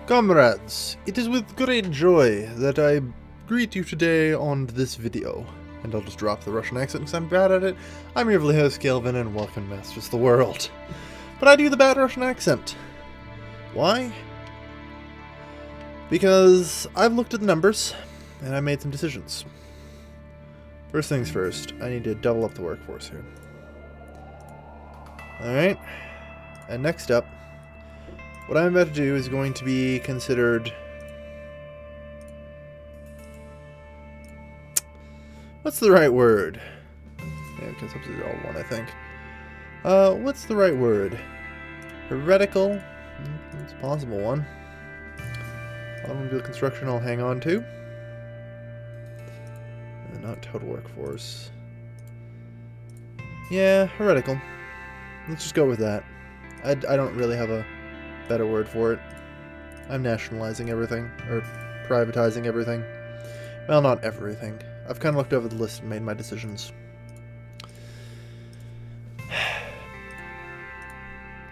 Comrades, it is with great joy that I greet you today on this video. And I'll just drop the Russian accent because I'm bad at it. I'm your host, Kelvin, and welcome to Masters of the World. But I do the bad Russian accent. Why? Because I've looked at the numbers, and I made some decisions. First things first, I need to double up the workforce here. Alright, and next up, what I'm about to do is going to be considered... What's the right word? Yeah, because these are all one, I think. What's the right word? Heretical? It's a possible one. Automobile construction I'll hang on to. Not total workforce. Yeah, heretical. Let's just go with that. I don't really have a better word for it. I'm nationalizing everything, or privatizing everything. Well, not everything. I've kind of looked over the list and made my decisions.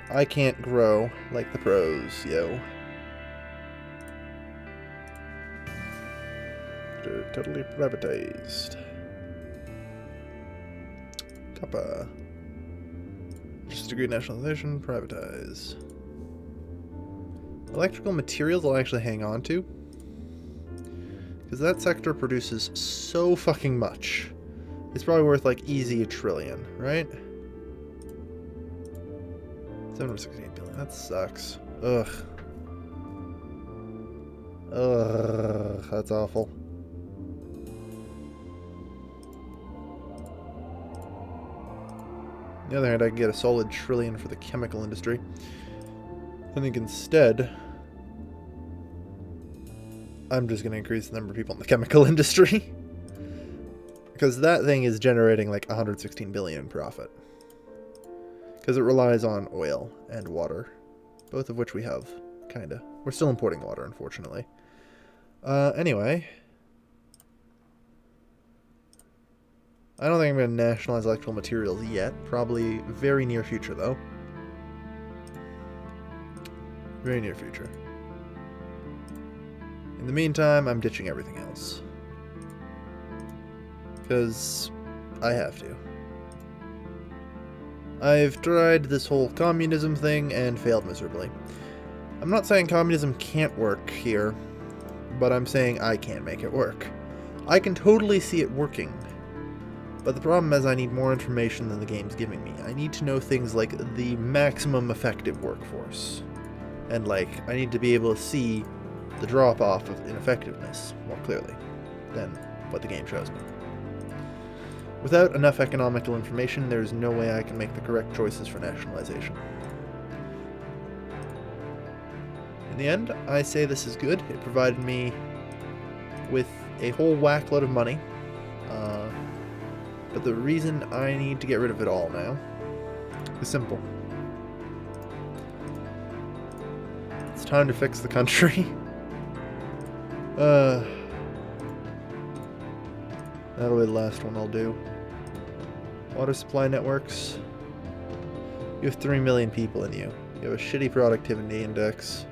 I can't grow like the pros, yo. They're totally privatized. Kappa. Just degree nationalization, privatize. Electrical materials I'll actually hang on to. Because that sector produces so fucking much. It's probably worth like easy $1 trillion, right? 768 billion. That sucks. Ugh. Ugh. That's awful. On the other hand, I can get a solid $1 trillion for the chemical industry. I think instead, I'm just going to increase the number of people in the chemical industry. Because that thing is generating like 116 billion in profit. Because it relies on oil and water. Both of which we have, kinda. We're still importing water, unfortunately. Anyway. I don't think I'm going to nationalize electrical materials yet. Probably very near future, though. Very near future. In the meantime, I'm ditching everything else. Because I have to. I've tried this whole communism thing and failed miserably. I'm not saying communism can't work here, but I'm saying I can't make it work. I can totally see it working. But the problem is I need more information than the game's giving me. I need to know things like the maximum effective workforce. And like, I need to be able to see the drop-off of ineffectiveness more clearly than what the game shows me. Without enough economical information, there's no way I can make the correct choices for nationalization. In the end, I say this is good. It provided me with a whole whack load of money. But the reason I need to get rid of it all now is simple. It's time to fix the country. That'll be the last one I'll do. Water supply networks. You have 3 million people in you. You have a shitty productivity index.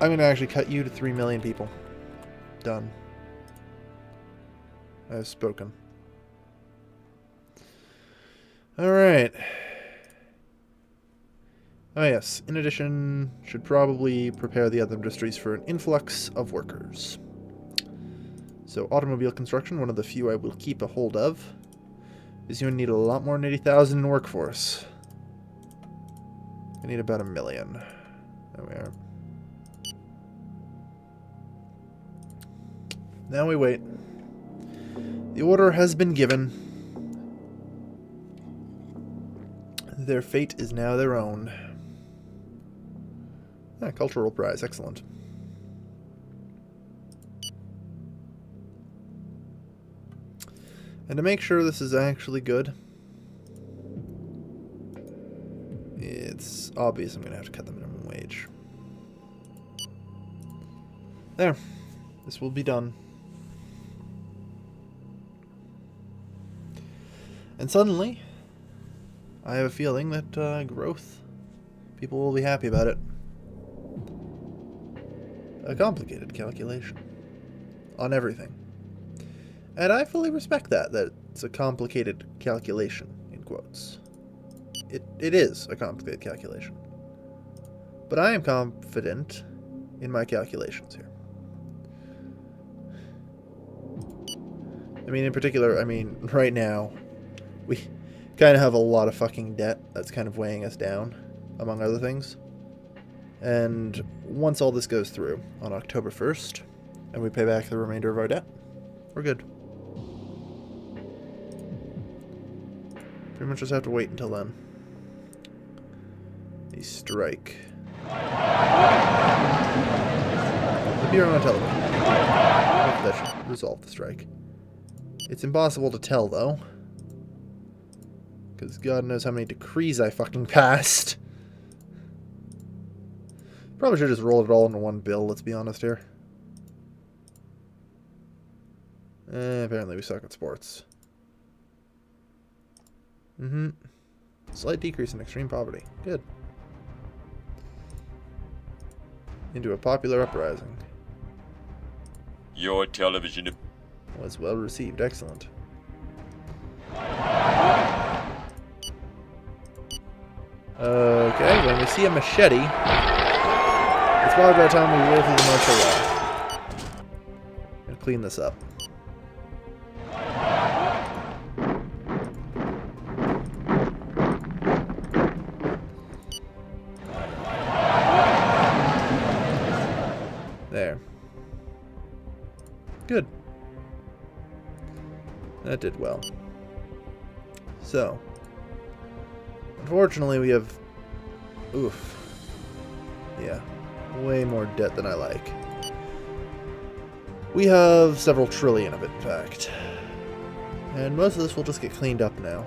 I'm going to actually cut you to 3 million people. Done. I've spoken. Alright. Oh yes, in addition, should probably prepare the other industries for an influx of workers. So automobile construction, one of the few I will keep a hold of, is going to need a lot more than 80,000 in workforce. I need about 1 million. There we are. Now we wait. The order has been given. Their fate is now their own. Ah, cultural prize, excellent. And to make sure this is actually good, it's obvious I'm going to have to cut the minimum wage. There. This will be done. And suddenly, I have a feeling that growth, people will be happy about it. A complicated calculation on everything. And I fully respect that it's a complicated calculation, in quotes. It is a complicated calculation. But I am confident in my calculations here. I mean, in particular, right now, we kind of have a lot of fucking debt that's kind of weighing us down, among other things. And once all this goes through on October 1st, and we pay back the remainder of our debt, we're good. Pretty much just have to wait until then. A strike. The Bureau on television. Hopefully that should resolve the strike. It's impossible to tell, though. Because God knows how many decrees I fucking passed. Probably should have just rolled it all into one bill, let's be honest here. Apparently we suck at sports. Slight decrease in extreme poverty. Good. Into a popular uprising. Your television Was well received. Excellent. Okay, when we see a machete, it's probably about time we roll through the martial law. And clean this up. There. Good. That did well. So, unfortunately we have, oof, yeah, way more debt than I like. We have several trillion of it, in fact. And most of this will just get cleaned up now,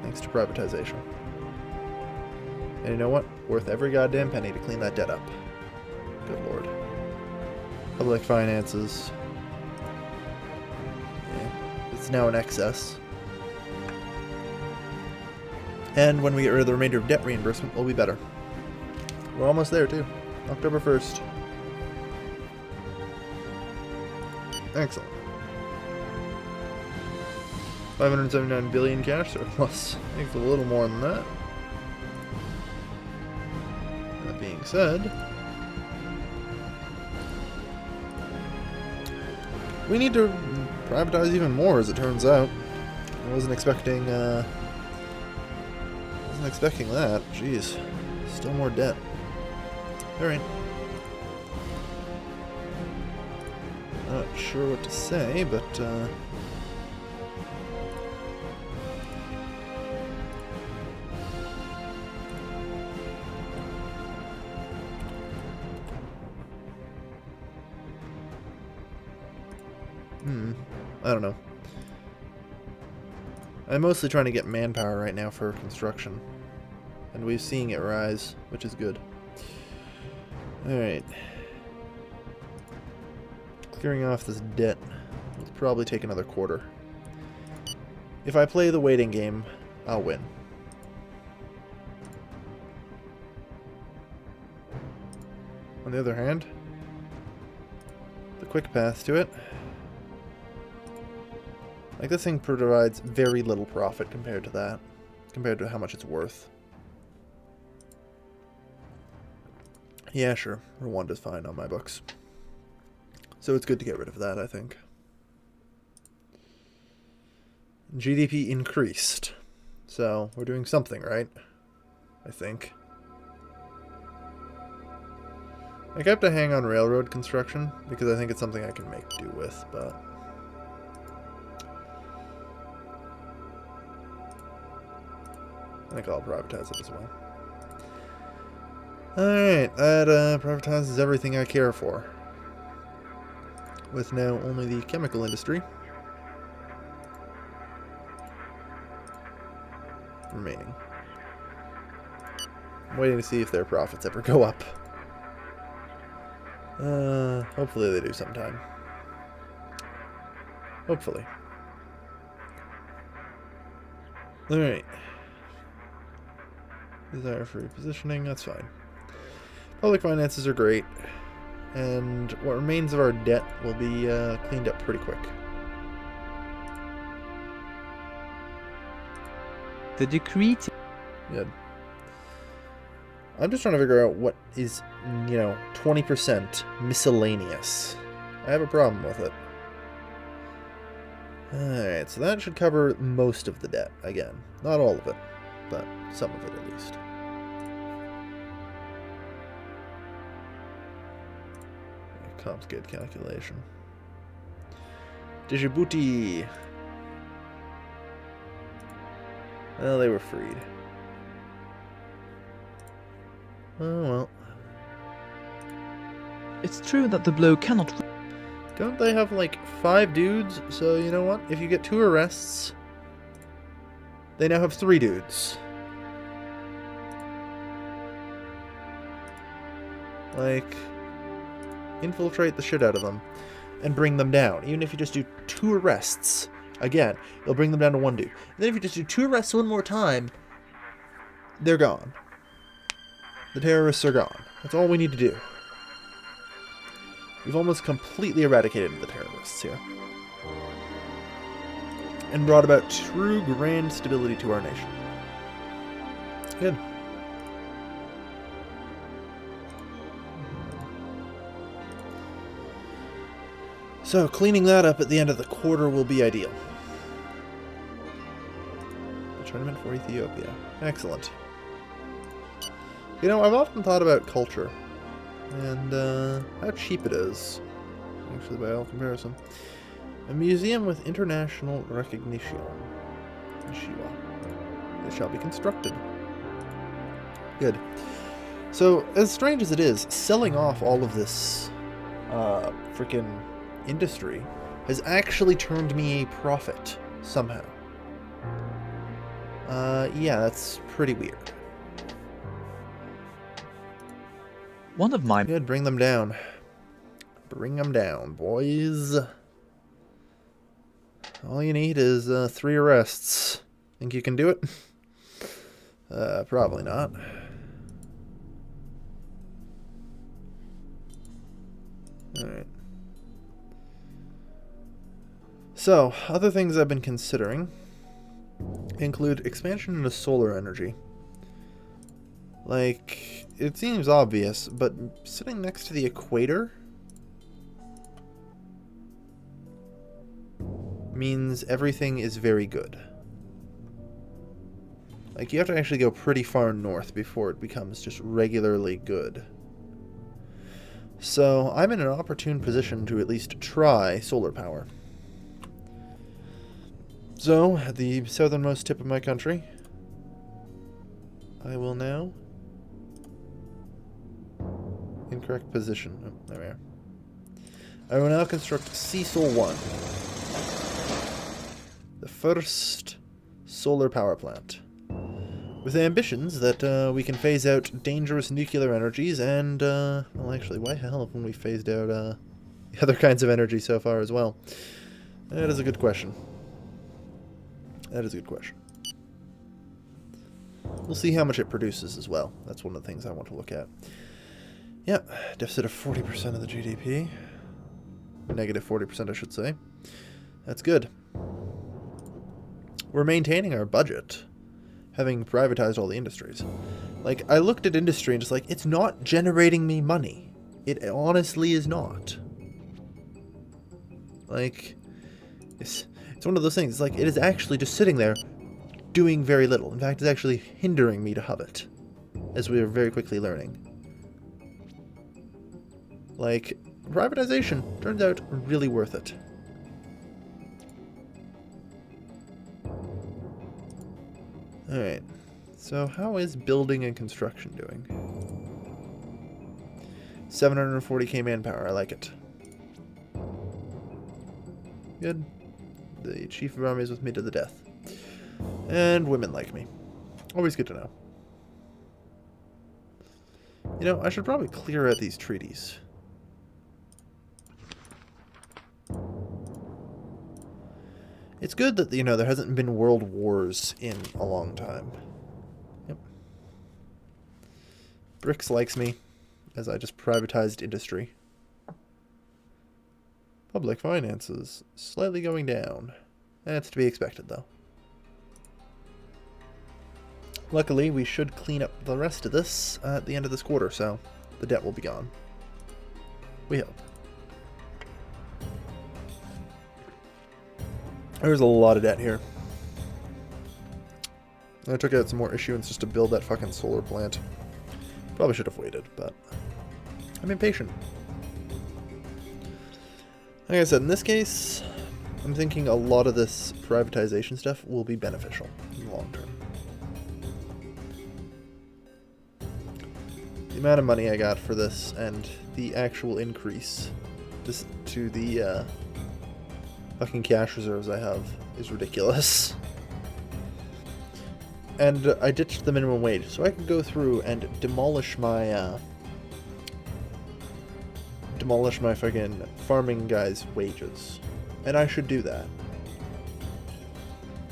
thanks to privatization. And you know what? Worth every goddamn penny to clean that debt up. Good lord. Public finances. Yeah, it's now in excess. And when we get rid of the remainder of debt reimbursement, we'll be better. We're almost there, too. October 1st. Excellent. 579 billion cash surplus. I think it's a little more than that. That being said, we need to privatize even more, as it turns out. I wasn't expecting that. Jeez. Still more debt. Alright. Not sure what to say, but I don't know. I'm mostly trying to get manpower right now for construction. And we're seeing it rise, which is good. Alright. Clearing off this debt will probably take another quarter. If I play the waiting game, I'll win. On the other hand, the quick path to it, like, this thing provides very little profit compared to that, compared to how much it's worth. Yeah, sure. Rwanda's fine on my books. So it's good to get rid of that, I think. GDP increased. So we're doing something right, I think. I kept a hang on railroad construction because I think it's something I can make do with, but I think I'll privatize it as well. Alright, that privatizes everything I care for. With now only the chemical industry remaining. I'm waiting to see if their profits ever go up. Hopefully they do sometime. Hopefully. Alright. Desire for repositioning, that's fine. Public finances are great. And what remains of our debt will be cleaned up pretty quick. The decree... Good. I'm just trying to figure out what is, 20% miscellaneous. I have a problem with it. Alright, so that should cover most of the debt, again. Not all of it, but some of it at least. Complicated calculation. Djibouti. Well, they were freed. Oh well. It's true that the blow cannot... Don't they have like 5 dudes? So you know what? If you get 2 arrests, they now have 3 dudes. Like, infiltrate the shit out of them and bring them down. Even if you just do 2 arrests, again, it'll bring them down to 1 dude. And then if you just do 2 arrests one more time, they're gone. The terrorists are gone. That's all we need to do. We've almost completely eradicated the terrorists here. And brought about true grand stability to our nation. Good. So, cleaning that up at the end of the quarter will be ideal. The tournament for Ethiopia. Excellent. You know, I've often thought about culture. And, how cheap it is. Actually, by all comparison. A museum with international recognition. Shiwa. It shall be constructed. Good. So, as strange as it is, selling off all of this, freaking industry has actually turned me a profit, somehow. Yeah, that's pretty weird. One of my... Good, bring them down. Bring them down, boys. All you need is 3 arrests. Think you can do it? Probably not. Alright. So, other things I've been considering include expansion into solar energy. Like, it seems obvious, but sitting next to the equator means everything is very good. Like, you have to actually go pretty far north before it becomes just regularly good. So, I'm in an opportune position to at least try solar power. So, at the southernmost tip of my country, I will now... Incorrect position. Oh, there we are. I will now construct Cecil 1. The first solar power plant. With ambitions that we can phase out dangerous nuclear energies and, well actually, why hell haven't we phased out the other kinds of energy so far as well? That is a good question. That is a good question. We'll see how much it produces as well. That's one of the things I want to look at. Yep, deficit of 40% of the GDP. Negative 40%, I should say. That's good. We're maintaining our budget, having privatized all the industries. Like, I looked at industry and just like, it's not generating me money. It honestly is not. Like, it's one of those things. It's like, it is actually just sitting there doing very little. In fact, it's actually hindering me to hub it, as we are very quickly learning. Like, privatization turns out really worth it. Alright, so how is building and construction doing? 740k manpower, I like it. Good. The chief of army is with me to the death. And women like me. Always good to know. You know, I should probably clear out these treaties. It's good that, you know, there hasn't been world wars in a long time. Yep. Drix likes me, as I just privatized industry. Public finances, slightly going down. That's to be expected, though. Luckily, we should clean up the rest of this at the end of this quarter, so the debt will be gone. We hope. There's a lot of debt here. I took out some more issuance just to build that fucking solar plant. Probably should have waited, but I'm impatient. Like I said, in this case, I'm thinking a lot of this privatization stuff will be beneficial in the long term. The amount of money I got for this and the actual increase to the fucking cash reserves I have is ridiculous. And I ditched the minimum wage, so I can go through and demolish my fucking farming guys' wages. And I should do that.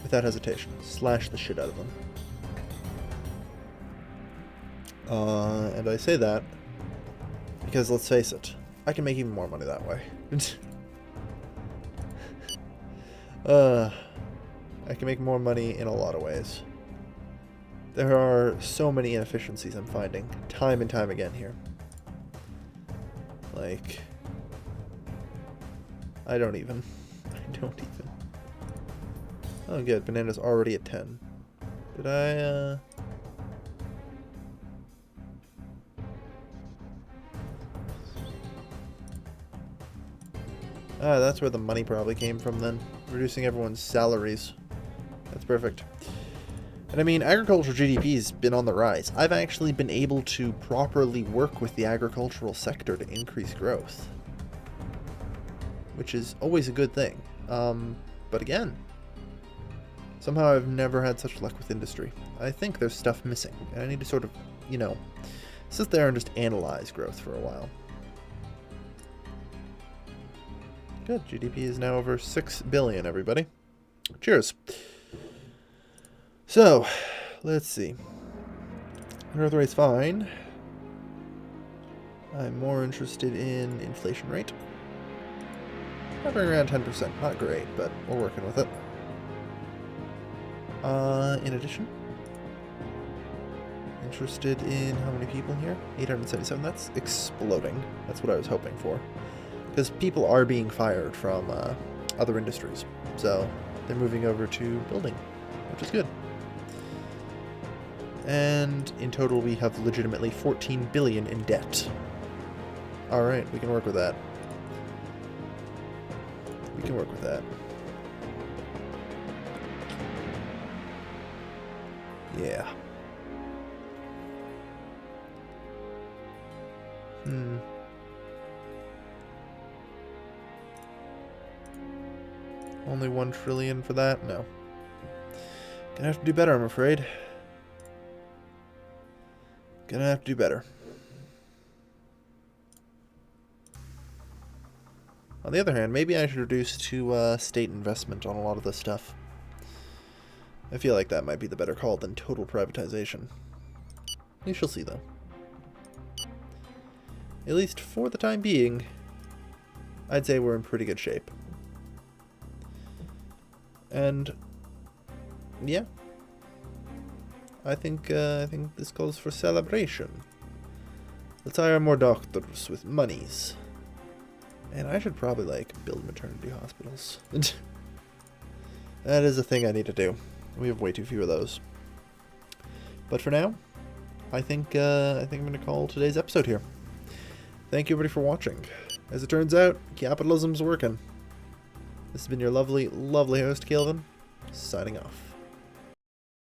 Without hesitation. Slash the shit out of them. And I say that because, let's face it, I can make even more money that way. I can make more money in a lot of ways. There are so many inefficiencies I'm finding, time and time again here. Like, I don't even. Oh good, banana's already at 10. Did I, that's where the money probably came from then. Reducing everyone's salaries. That's perfect. And I mean, agricultural GDP's been on the rise. I've actually been able to properly work with the agricultural sector to increase growth. Which is always a good thing. But again, somehow I've never had such luck with industry. I think there's stuff missing. And I need to sort of, you know, sit there and just analyze growth for a while. Good, GDP is now over 6 billion, everybody. Cheers. So, let's see. Growth rate's fine. I'm more interested in inflation rate. Hovering around 10%. Not great, but we're working with it. In addition, interested in how many people here? 877. That's exploding. That's what I was hoping for. Because people are being fired from other industries. So, they're moving over to building, which is good. And in total, we have legitimately 14 billion in debt. Alright, we can work with that. We can work with that. Yeah. Only 1 trillion for that? No. Gonna have to do better, I'm afraid. Gonna have to do better. On the other hand, maybe I should reduce to state investment on a lot of this stuff. I feel like that might be the better call than total privatization. We shall see, though. At least for the time being, I'd say we're in pretty good shape. And yeah, I think this calls for celebration. Let's hire more doctors with monies. And I should probably, like, build maternity hospitals. That is a thing I need to do. We have way too few of those. But for now, I think I'm going to call today's episode here. Thank you everybody for watching. As it turns out, capitalism's working. This has been your lovely, lovely host, Kelvin, signing off.